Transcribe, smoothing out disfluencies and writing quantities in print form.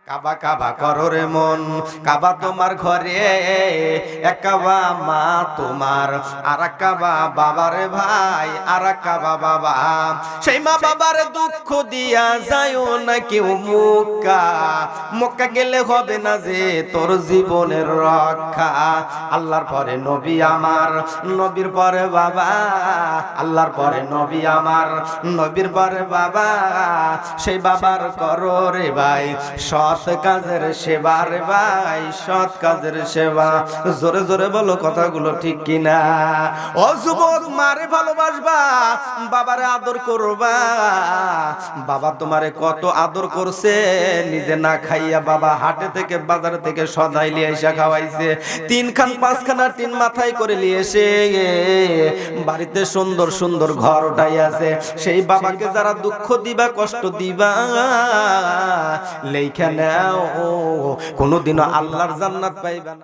কাবা কাবা করো রে মন, কাবা তোমার ঘরে, এক কাবা মা তোমার, আর এক কাবা বাবারে ভাই, আর এক কাবা বাবা। সেই মা বাবার দুঃখ দিয়া যায়ও না কেউ মক্কা, মক্কা গেলে হবে না যে তোর জীবনের রক্ষা। আল্লাহর পরে নবী আমার, নবীর পরে বাবা, আল্লাহর পরে নবী আমার, নবীর পরে বাবা। সেই বাবার করো রে ভাই সৎ কাজের সেবা রে ভাই, সৎ কাজের সেবা। জোরে জোরে বলো কথাগুলো ঠিক কিনা? ও যুবক, মারে ভালোবাসবা, বাবারে আদর করবা। বাবা তোমারে কত আদর করছে, নিজে না খাইয়া বাবা হাটে থেকে বাজার থেকে সদাই লিয়ে এসে খাওয়াইছে। 3 খান 5 খানা টিন মাথায় করে নিয়ে এসে বাড়িতে সুন্দর সুন্দর ঘর উঠাই আছে। সেই বাবাকে যারা দুঃখ দিবা, কষ্ট দিবা, লেখা নাও, কোনোদিনও আল্লাহর জান্নাত পাইবা না।